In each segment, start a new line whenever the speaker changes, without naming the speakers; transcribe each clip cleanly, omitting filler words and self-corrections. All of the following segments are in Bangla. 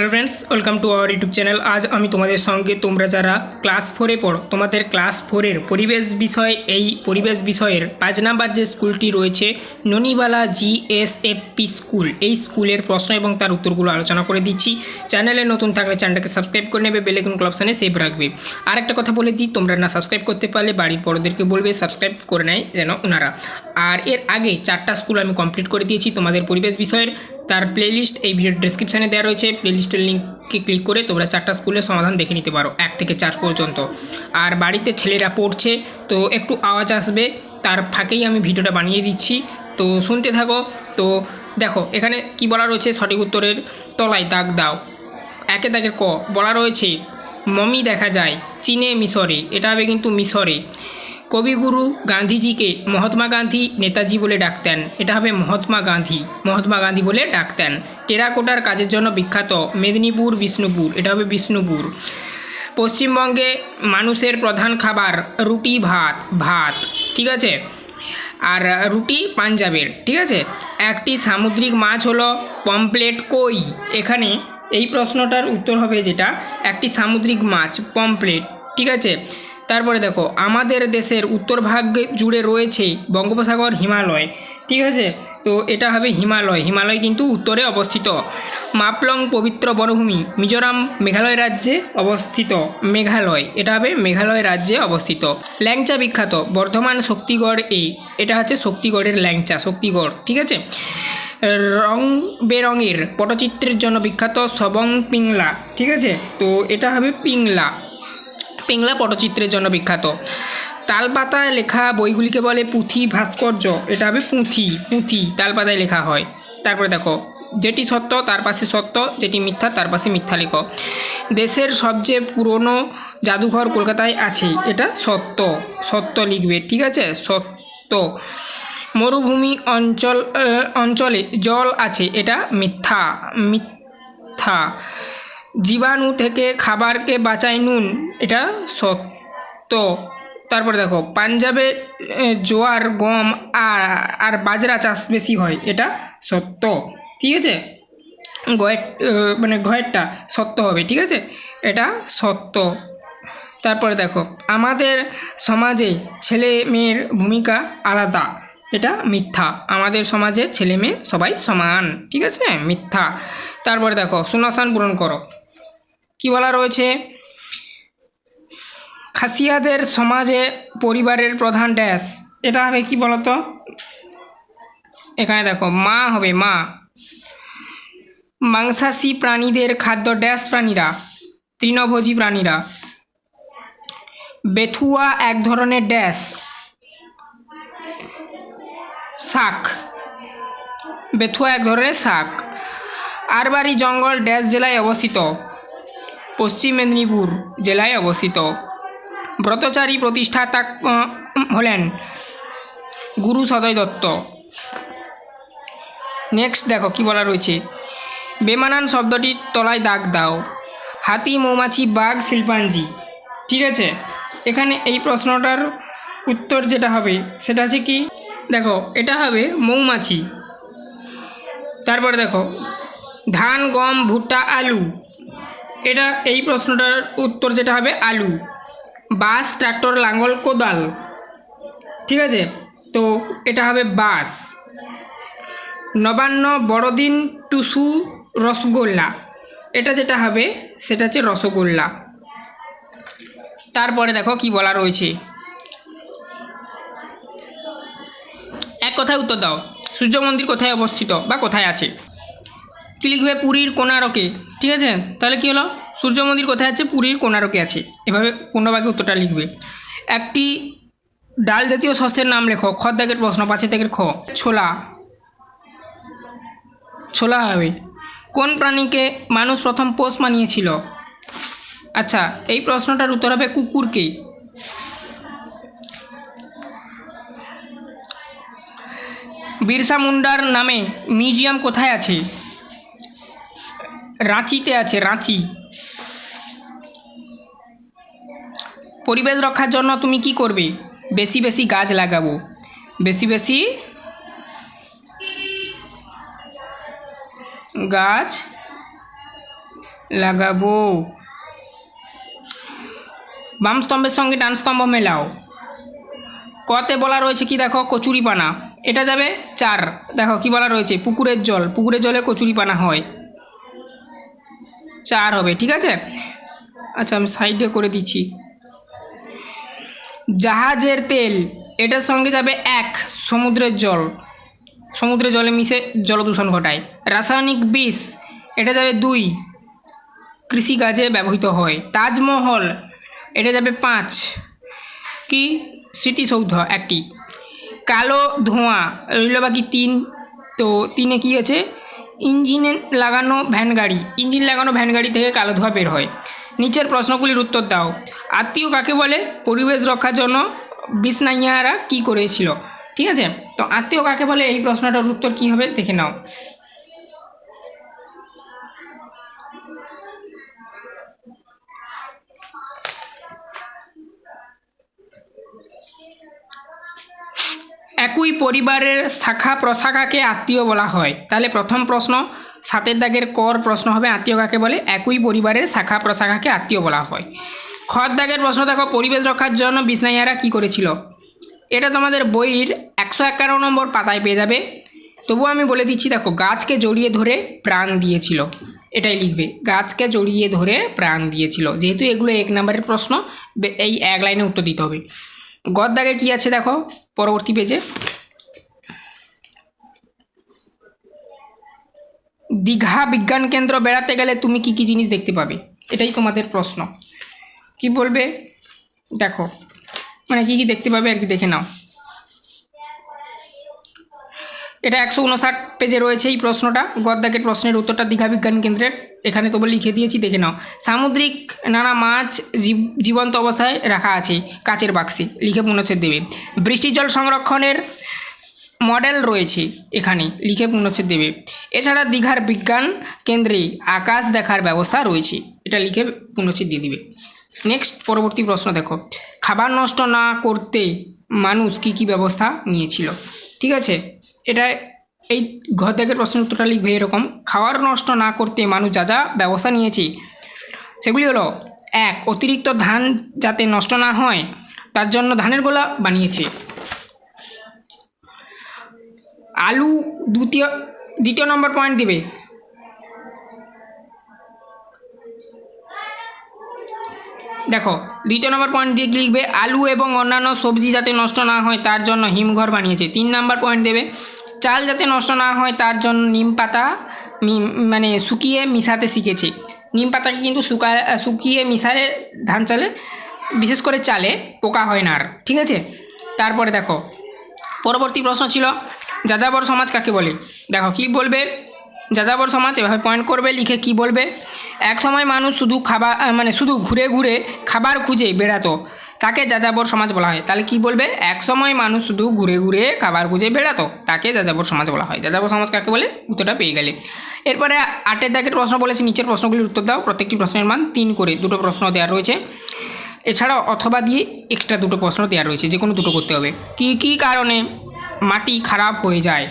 Hello friends, welcome to our YouTube channel. আজ আমি তোমাদের সঙ্গে তোমরা যারা ক্লাস 4-এ পড়ো, তোমাদের ক্লাস 4-এর পরিবেশ বিষয়, এই পরিবেশ বিষয়ের 5 নাম্বার যে স্কুলটি রয়েছে ননিবালা জিএসএফপি স্কুল, এই স্কুলের প্রশ্ন এবং তার উত্তরগুলো আলোচনা করে দিচ্ছি। চ্যানেলে নতুন থাকলে চ্যানেলটাকে সাবস্ক্রাইব করে নেবে, বেল আইকন অপশানে সেভ রাখবে। আর একটা কথা বলে দিই, তোমরা না সাবস্ক্রাইব করতে পারলে বাড়ির বড়দেরকে বলবে সাবস্ক্রাইব করে নেয় যেন ওনারা। আর এর আগে 4টা স্কুল আমি কমপ্লিট করে দিয়েছি তোমাদের পরিবেশ বিষয়ের, তার প্লেলিস্ট এই ভিডিওর ডেসক্রিপশানে দেওয়া রয়েছে। প্লেলিস্টের লিঙ্কে ক্লিক করে তোমরা 4টা স্কুলের সমাধান দেখে নিতে পারো 1 থেকে 4 পর্যন্ত। আর বাড়িতে ছেলেরা পড়ছে তো একটু আওয়াজ আসবে, তার ফাঁকেই আমি ভিডিওটা বানিয়ে দিচ্ছি, তো শুনতে থাকো। তো দেখো এখানে কি বলা রয়েছে, সঠিক উত্তরের তলায় দাগ দাও। 1 দাগের ক বলা রয়েছে মমি দেখা যায় চীনে, মিশরে। এটা হবে কিন্তু মিশরে। কবিগুরু গান্ধীজিকে মহাত্মা গান্ধী, নেতাজি বলে ডাকতেন। এটা হবে মহাত্মা গান্ধী বলে ডাকতেন। টেরাকোটার কাজের জন্য বিখ্যাত মেদিনীপুর, বিষ্ণুপুর। এটা হবে বিষ্ণুপুর। পশ্চিমবঙ্গে মানুষের প্রধান খাবার রুটি, ভাত, ঠিক আছে। আর রুটি পাঞ্জাবের, ঠিক আছে। একটি সামুদ্রিক মাছ হলো পমফ্রেট। কই, এখানে এই প্রশ্নটার উত্তর হবে যেটা একটি সামুদ্রিক মাছ পমফ্রেট, ঠিক আছে। তারপরে দেখো আমাদের দেশের উত্তর ভাগ জুড়ে রয়েছে বঙ্গোপসাগর, হিমালয়, ঠিক আছে। তো এটা হবে হিমালয় কিন্তু উত্তরে অবস্থিত। মাপলং পবিত্র বনভূমি মিজোরাম, মেঘালয় রাজ্যে অবস্থিত। এটা হবে মেঘালয় রাজ্যে অবস্থিত। ল্যাংচা বিখ্যাত বর্ধমান, শক্তিগড়। এটা হচ্ছে শক্তিগড়ের ল্যাংচা, শক্তিগড়, ঠিক আছে। রং বেরঙের পটচিত্রের জন্য বিখ্যাত সবং পিংলা, ঠিক আছে। তো এটা হবে পিংলা পটচিত্রের জন্য বিখ্যাত। তালপাতায় লেখা বইগুলিকে বলে পুঁথি, ভাস্কর্য। এটা হবে পুঁথি তালপাতায় লেখা হয়। তারপরে দেখো যেটি সত্য তার পাশে সত্য, যেটি মিথ্যা তার পাশে মিথ্যা লেখো। দেশের সবচেয়ে পুরনো জাদুঘর কলকাতায় আছে। এটা সত্য লিখবে, ঠিক আছে, সত্য। মরুভূমি অঞ্চলে জল আছে। এটা মিথ্যা। জীবাণু থেকে খাবারকে বাঁচায় নুন। এটা সত্য। তারপরে দেখো পাঞ্জাবে জোয়ার, গম আর বাজরা চাষ বেশি হয়। এটা সত্য, ঠিক আছে। ঘয়েরটা সত্য হবে, ঠিক আছে, এটা সত্য। তারপরে দেখো আমাদের সমাজে ছেলে মেয়ের ভূমিকা আলাদা। এটা মিথ্যা। আমাদের সমাজে ছেলে মেয়ে সবাই সমান, ঠিক আছে, মিথ্যা। তারপরে দেখো শূন্যস্থান পূরণ করো। কি বলা রয়েছে, খাসিয়াদের সমাজে পরিবারের প্রধান ড্যাশ। এটা হবে কি বলতো, এখানে দেখো মা হবে, মা। মাংসাশী প্রাণীদের খাদ্য ড্যাশ প্রাণীরা, তৃণভোজী প্রাণীরা। বেথুয়া এক ধরনের ড্যাশ শাক, বেথুয়া এক ধরনের শাক। আরবারি জঙ্গল ড্যাশ জেলায় অবস্থিত, পশ্চিম মেদিনীপুর জেলায় অবস্থিত। ব্রতচারী প্রতিষ্ঠাতা হলেন গুরু সদয় দত্ত। নেক্সট দেখো কি বলা রয়েছে, বেমানান শব্দটির তলায় দাগ দাও। হাতি, মৌমাছি, বাঘ, শিল্পাঞ্জি, ঠিক আছে। এখানে এই প্রশ্নটার উত্তর যেটা হবে সেটা হচ্ছে কি, দেখো এটা হবে মৌমাছি। তারপরে দেখো ধান, গম, ভুট্টা, আলু। এটা এই প্রশ্নটার উত্তর যেটা হবে আলু। বাস, ট্রাক্টর, লাঙ্গল, কোদাল, ঠিক আছে। তো এটা হবে বাস। নবান্ন, বড়দিন, টুসু, রসগোল্লা। এটা যেটা হবে সেটা হচ্ছে রসগোল্লা। তারপরে দেখো কি বলা রয়েছে, এক কথায় উত্তর দাও। সূর্য মন্দির কোথায় অবস্থিত বা কোথায় আছে? কি লিখবে, পুরীর কোণারকে, ঠিক আছে। তাহলে কি হলো, সূর্য মন্দির কোথায় আছে, পুরীর কোণারকে আছে। এভাবে পূর্ণবাক্যে উত্তরটা লিখবে। একটি ডাল জাতীয় শস্যের নাম লেখো। খ দাগের প্রশ্ন, 5 দাগের খ। ছোলা হবে। কোন প্রাণীকে মানুষ প্রথম পোষ মানিয়েছিল? আচ্ছা, এই প্রশ্নটার উত্তর হবে কুকুরকে। বিরসা মুন্ডার নামে মিউজিয়াম কোথায় আছে? রাঁচিতে আছে, রাঁচি। পরিবেশ রক্ষার জন্য তুমি কি করবে? বেশি বেশি গাছ লাগাবো, বেশি বেশি গাছ লাগাবো। বাম স্তম্ভের সঙ্গে ডান স্তম্ভ মেলাও। কতে বলা রয়েছে কি দেখো, কচুরিপানা, এটা যাবে 4। দেখো কি বলা রয়েছে, পুকুরের জল, পুকুরের জলে কচুরিপানা হয়, 4 হবে, ঠিক আছে। আচ্ছা আমি সাইডে করে দিচ্ছি। জাহাজের তেল, এটার সঙ্গে যাবে 1, সমুদ্রের জল, সমুদ্রের জলে মিশে জলদূষণ ঘটায়। রাসায়নিক বিষ, এটা যাবে 2, কৃষিকাজে ব্যবহৃত হয়। তাজমহল, এটা যাবে 5, কি স্মৃতিসৌধ একটি। কালো ধোঁয়া রইল বাকি 3, তো 3-এ কী আছে, ইঞ্জিনে লাগানো ভ্যান গাড়ি, ইঞ্জিন লাগানো ভ্যান গাড়ি থেকে কালো ধোঁয়া বের হয়। নিচের প্রশ্নগুলির উত্তর দাও। আত্মীয় কাকে বলে? পরিবেশ রক্ষার জন্য বিষ্ণাইয়ারা কী করেছিল? ঠিক আছে, তো আত্মীয় কাকে বলে এই প্রশ্নটার উত্তর কী হবে দেখে নাও। একই পরিবারের শাখা প্রশাখাকে আত্মীয় বলা হয়। তাহলে প্রথম প্রশ্ন 7-এর দাগের কর প্রশ্ন হবে, আত্মীয় কাকে বলে? একই পরিবারের শাখা প্রশাখাকে আত্মীয় বলা হয়। খর দাগের প্রশ্ন দেখো, পরিবেশ রক্ষার জন্য বিষ্ণাইয়ারা কী করেছিল? এটা তোমাদের বইয়ের 151 নম্বর পাতায় পেয়ে যাবে। তবুও আমি বলে দিচ্ছি, দেখো, গাছকে জড়িয়ে ধরে প্রাণ দিয়েছিল, এটাই লিখবে, গাছকে জড়িয়ে ধরে প্রাণ দিয়েছিল। যেহেতু এগুলো 1 নম্বরের প্রশ্ন, এই 1 লাইনে উত্তর দিতে হবে। গদ দাগে কী আছে দেখো পরবর্তী পেজে, দীঘা বিজ্ঞান কেন্দ্র বেড়াতে গেলে তুমি কি কি জিনিস দেখতে পাবে, এটাই তোমাদের প্রশ্ন। কি বলবে দেখো, মানে কি কি দেখতে পাবে আর কি, দেখে নাও। এটা 159 পেজে রয়েছে এই প্রশ্নটা, গদ্দাকের প্রশ্নের উত্তরটা দীঘা বিজ্ঞান কেন্দ্রের, এখানে তবে লিখে দিয়েছি, দেখে নাও। সামুদ্রিক নানা মাছ জীবন্ত অবস্থায় রাখা আছে কাচের বাক্সে, লিখে পূর্ণচ্ছেদ দেবে। বৃষ্টির জল সংরক্ষণের মডেল রয়েছে, এখানে লিখে পূর্ণচ্ছেদ দেবে। এছাড়া দীঘার বিজ্ঞান কেন্দ্রে আকাশ দেখার ব্যবস্থা রয়েছে, এটা লিখে পূর্ণচ্ছেদ দিয়ে দিবে। নেক্সট পরবর্তী প্রশ্ন দেখো, খাবার নষ্ট না করতে মানুষ কি কি ব্যবস্থা নিয়েছিল? ঠিক আছে, এটা এই ঘর থেকে প্রশ্নের উত্তরটা লিখবে এরকম, খাবার নষ্ট না করতে মানুষ যা যা ব্যবস্থা নিয়েছে সেগুলি হলো, 1, অতিরিক্ত ধান যাতে নষ্ট না হয় তার জন্য ধানের গোলা বানিয়েছে। আলু দ্বিতীয় নম্বর পয়েন্ট দেবে। দেখো দ্বিতীয় নম্বর পয়েন্ট দিয়ে লিখবে, আলু এবং অন্যান্য সবজি যাতে নষ্ট না হয় তার জন্য হিমঘর বানিয়েছে। 3 নম্বর পয়েন্ট দেবে, চাল যাতে নষ্ট না হয় তার জন্য নিম পাতা মানে শুকিয়ে মিশাতে শিখেছে। নিম পাতাকে কিন্তু শুকিয়ে মিশালে ধান চালে, বিশেষ করে চালে পোকা হয় না আর, ঠিক আছে। তারপরে দেখো পরবর্তী প্রশ্ন ছিল, যাযাবর সমাজ কাকে বলে? দেখো কি বলবে, যাযাবর সমাজ এভাবে পয়েন্ট করবে, লিখে কি বলবে, এক সময় মানুষ শুধু ঘুরে ঘুরে খাবার খুঁজে বেড়াতো, তাকে যাযাবর সমাজ বলা হয়। তাহলে কি বলবে, এক সময় মানুষ শুধু ঘুরে ঘুরে খাবার খুঁজে বেড়াতো, তাকে যাযাবর সমাজ বলা হয়। যাযাবর সমাজ কাকে বলে, উত্তরটা পেয়ে গেলে। এরপরে 8-এর দাগের প্রশ্ন বলেছি, নিচের প্রশ্নগুলির উত্তর দাও। প্রত্যেকটি প্রশ্নের মান 3 করে, 2টো প্রশ্ন দেওয়া রয়েছে। এছাড়াও অথবা দিয়ে এক্সট্রা 2টো প্রশ্ন দেওয়া রয়েছে, যে কোনো 2টো করতে হবে। কি কি কারণে মাটি খারাপ হয়ে যায়?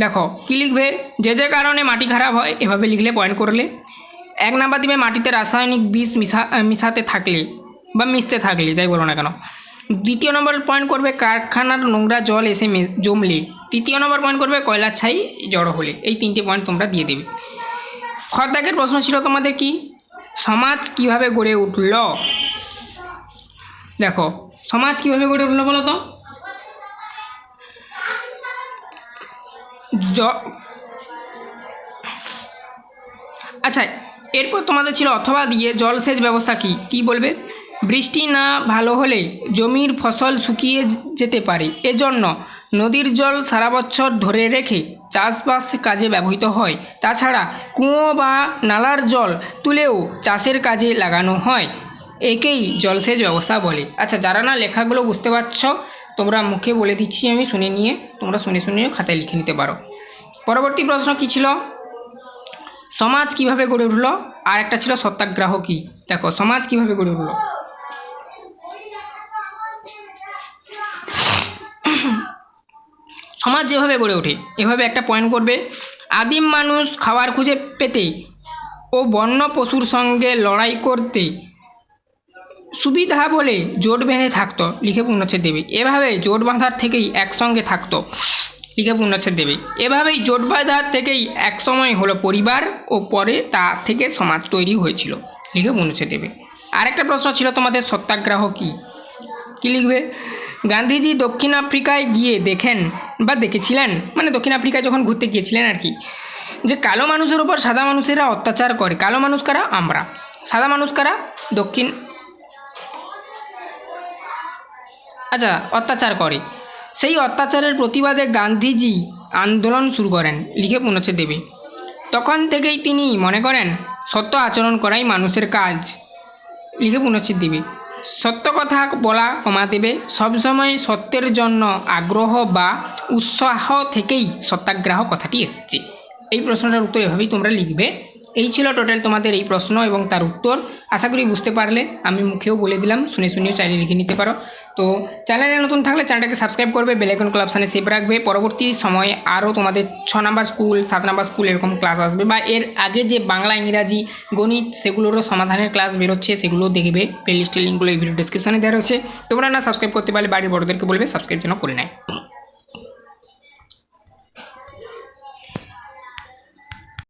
দেখো কি লিখবে, যে যে কারণে মাটি খারাপ হয়, এভাবে লিখলে পয়েন্ট করলে। 1 নাম্বার দিবে, মাটিতে রাসায়নিক বিষ মিশাতে থাকলে বা মিশতে থাকলে, যাই বলো না কেন। 2য় নম্বর পয়েন্ট করবে, কারখানার নোংরা জল এসে জমলে। 3য় নম্বর পয়েন্ট করবে, কয়লার ছাই জড়ো হলে। এই 3টে পয়েন্ট তোমরা দিয়ে দেবে। খদ্দাকের প্রশ্ন ছিল তোমাদের কি, সমাজ কিভাবে গড়ে উঠল? দেখো সমাজ কিভাবে গড়ে উঠল বলো তো। আচ্ছা এরপর তোমাদের ছিল অথবা দিয়ে জলসেচ ব্যবস্থা কি, কি বলবে, বৃষ্টি না ভালো হলে জমির ফসল শুকিয়ে যেতে পারে, এজন্য নদীর জল সারা বছর ধরে রেখে চাষবাস কাজে ব্যবহৃত হয়। তাছাড়া কুয়ো বা নালার জল তুলেও চাষের কাজে লাগানো হয়, একেই জলসেচ ব্যবস্থা বলে। আচ্ছা যারা না লেখাগুলো বুঝতে পারছো, তোমরা মুখে বলে দিচ্ছি আমি, শুনে নিয়ে তোমরা শুনে খাতায় লিখে নিতে পারো। পরবর্তী প্রশ্ন কি ছিল, সমাজ কিভাবে গড়ে উঠল, আর একটা ছিল সত্যাগ্রহ কি। দেখো সমাজ কিভাবে গড়ে উঠল, সমাজ যেভাবে গড়ে ওঠে এভাবে একটা পয়েন্ট করবে। আদিম মানুষ খাবার খুঁজে পেতে ও বন্য পশুর সঙ্গে লড়াই করতে সুবিধা বলে জোট বেঁধে থাকতো, লিখে পূর্ণচ্ছেদ দেবে। এভাবে জোট বাঁধার থেকেই একসঙ্গে থাকতো, লিখে পূর্ণচ্ছেদ দেবে। এভাবেই জোট বাঁধার থেকেই একসময় হলো পরিবার ও পরে তা থেকে সমাজ তৈরি হয়েছিল, লিখে পূর্ণচ্ছেদ দেবে। আরেকটা প্রশ্ন ছিল তোমাদের সত্যাগ্রহ কী, কী লিখবে? গান্ধীজি দক্ষিণ আফ্রিকায় গিয়ে দেখেন বা দেখেছিলেন, মানে দক্ষিণ আফ্রিকায় যখন ঘুরতে গিয়েছিলেন আর কি, যে কালো মানুষের ওপর সাদা মানুষেরা অত্যাচার করে। কালো মানুষ কারা? আমরা। সাদা মানুষ কারা? দক্ষিণ অত্যাচার করে। সেই অত্যাচারের প্রতিবাদে গান্ধীজি আন্দোলন শুরু করেন, লিখে পূর্ণচ্ছেদ দেবে। তখন থেকেই তিনি মনে করেন সত্য আচরণ করাই মানুষের কাজ, লিখে পূর্ণচ্ছেদ দেবে। সত্য কথা বলা কমা দেবে। সবসময় সত্যের জন্য আগ্রহ বা উৎসাহ থেকেই সত্যাগ্রহ কথাটি এসেছে। এই প্রশ্নটার উত্তর এভাবেই তোমরা লিখবে। এই ছিল টোটাল তোমাদের এই প্রশ্ন এবং তার উত্তর। আশা করি বুঝতে পারলে। আমি মুখেও বলে দিলাম, শুনেও চাইলে লিখে নিতে পারো। তো চ্যানেলে নতুন থাকলে চ্যানেলটাকে সাবস্ক্রাইব করবে, বেল আইকন অপশানে সেভ রাখবে। পরবর্তী সময়ে আরও তোমাদের 6 নম্বর স্কুল, 7 নম্বর স্কুল এরকম ক্লাস আসবে, বা এর আগে যে বাংলা, ইংরাজি, গণিত সেগুলোরও সমাধানের ক্লাস বেরোচ্ছে, সেগুলো দেখবে। প্লেলিস্টের লিঙ্কগুলো এই ভিডিও ডেসক্রিপশানে দেওয়া রয়েছে। তোমরা না সাবস্ক্রাইব করতে পারলে বাড়ির বড়োদেরকে বলবে সাবস্ক্রাইব যেন করে নেয়।